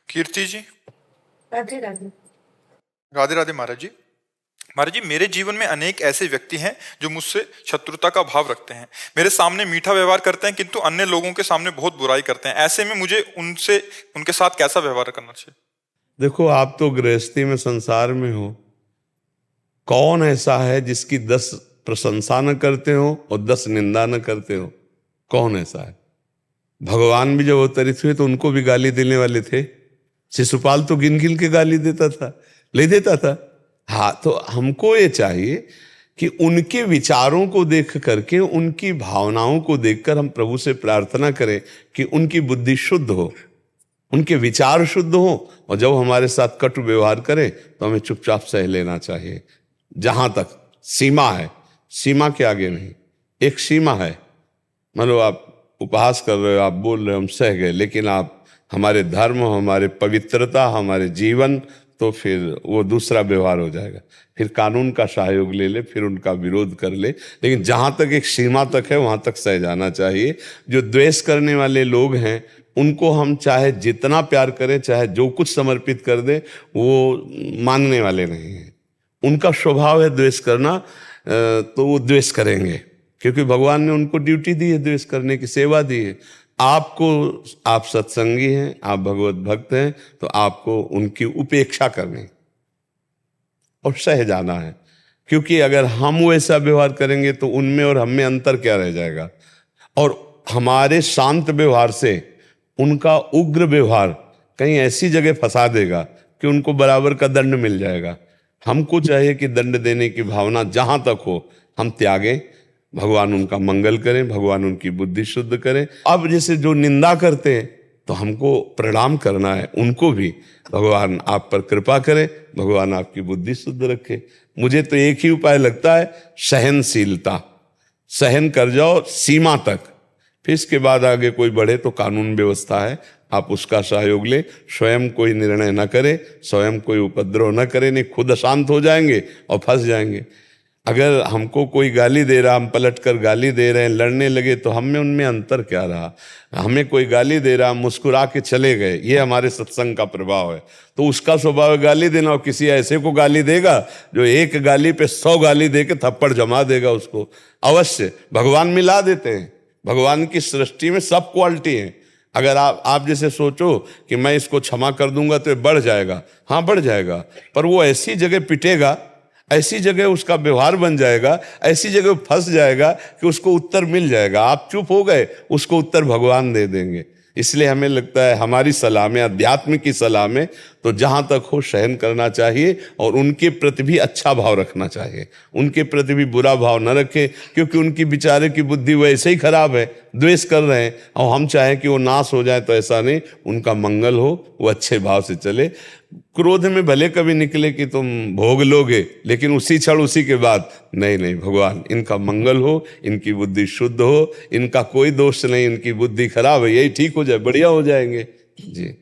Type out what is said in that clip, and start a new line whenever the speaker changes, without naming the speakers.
कीर्ति जी।
राधे राधे।
राधे राधे महाराज जी। महाराज जी, मेरे जीवन में अनेक ऐसे व्यक्ति हैं जो मुझसे शत्रुता का भाव रखते हैं। मेरे सामने मीठा व्यवहार करते हैं किंतु अन्य लोगों के सामने बहुत बुराई करते हैं। ऐसे में मुझे उनके साथ कैसा व्यवहार करना चाहिए?
देखो, आप तो गृहस्थी में संसार में हो। कौन ऐसा है जिसकी 10 प्रशंसा न करते हो और 10 निंदा न करते हो? कौन ऐसा है? भगवान भी जब अवतरित हुए तो उनको भी गाली देने वाले थे। शिशुपाल तो गिन गिन के गाली देता था, ले देता था। हाँ, तो हमको ये चाहिए कि उनके विचारों को देख करके, उनकी भावनाओं को देखकर हम प्रभु से प्रार्थना करें कि उनकी बुद्धि शुद्ध हो, उनके विचार शुद्ध हो, और जब हमारे साथ कटु व्यवहार करें तो हमें चुपचाप सह लेना चाहिए। जहां तक सीमा है, सीमा के आगे नहीं। एक सीमा है, मतलब आप उपहास कर रहे हो, आप बोल रहे हो, हम सह गए, लेकिन आप हमारे धर्म, हमारे पवित्रता, हमारे जीवन, तो फिर वो दूसरा व्यवहार हो जाएगा। फिर कानून का सहयोग ले ले, फिर उनका विरोध कर ले, लेकिन जहां तक एक सीमा तक है वहां तक सह जाना चाहिए। जो द्वेष करने वाले लोग हैं उनको हम चाहे जितना प्यार करें, चाहे जो कुछ समर्पित कर दें, वो मानने वाले नहीं हैं। उनका स्वभाव है द्वेष करना, तो वो द्वेष करेंगे, क्योंकि भगवान ने उनको ड्यूटी दी है, द्वेष करने की सेवा दी है। आप सत्संगी हैं, आप भगवत भक्त हैं, तो आपको उनकी उपेक्षा करनी और सह जाना है। क्योंकि अगर हम वैसा व्यवहार करेंगे तो उनमें और हम में अंतर क्या रह जाएगा? और हमारे शांत व्यवहार से उनका उग्र व्यवहार कहीं ऐसी जगह फंसा देगा कि उनको बराबर का दंड मिल जाएगा। हमको चाहिए कि दंड देने की भावना जहां तक हो हम त्यागें, भगवान उनका मंगल करें, भगवान उनकी बुद्धि शुद्ध करें। अब जैसे जो निंदा करते हैं तो हमको प्रणाम करना है उनको भी। भगवान आप पर कृपा करें, भगवान आपकी बुद्धि शुद्ध रखे। मुझे तो एक ही उपाय लगता है, सहनशीलता। सहन कर जाओ सीमा तक, फिर इसके बाद आगे कोई बढ़े तो कानून व्यवस्था है, आप उसका सहयोग ले। स्वयं कोई निर्णय न करे, स्वयं कोई उपद्रव न करे, नहीं खुद अशांत हो जाएंगे और फंस जाएंगे। अगर हमको कोई गाली दे रहा, हम पलट कर गाली दे रहे हैं, लड़ने लगे, तो हम में उनमें अंतर क्या रहा? हमें कोई गाली दे रहा, मुस्कुरा के चले गए, ये हमारे सत्संग का प्रभाव है। तो उसका स्वभाव है गाली देना, और किसी ऐसे को गाली देगा जो एक गाली पे 100 गाली दे के थप्पड़ जमा देगा उसको। अवश्य भगवान मिला देते हैं, भगवान की सृष्टि में सब क्वालिटी है। अगर आप जैसे सोचो कि मैं इसको क्षमा कर दूंगा तो ये बढ़ जाएगा, हाँ बढ़ जाएगा, पर वो ऐसी जगह पिटेगा, ऐसी जगह उसका व्यवहार बन जाएगा, ऐसी जगह फंस जाएगा कि उसको उत्तर मिल जाएगा। आप चुप हो गए, उसको उत्तर भगवान दे देंगे। इसलिए हमें लगता है हमारी सलाह में, अध्यात्म की सलाह में, तो जहां तक हो सहन करना चाहिए और उनके प्रति भी अच्छा भाव रखना चाहिए, उनके प्रति भी बुरा भाव न रखें, क्योंकि उनकी बेचारे की बुद्धि वैसे ही खराब है, द्वेष कर रहे हैं, और हम चाहें कि वो नाश हो जाए तो ऐसा नहीं, उनका मंगल हो, वो अच्छे भाव से चले। क्रोध में भले कभी निकले कि तुम भोग लोगे, लेकिन उसी क्षण उसी के बाद नहीं, भगवान इनका मंगल हो, इनकी बुद्धि शुद्ध हो, इनका कोई दोष नहीं, इनकी बुद्धि खराब है, यही ठीक हो जाए, बढ़िया हो जाएंगे जी।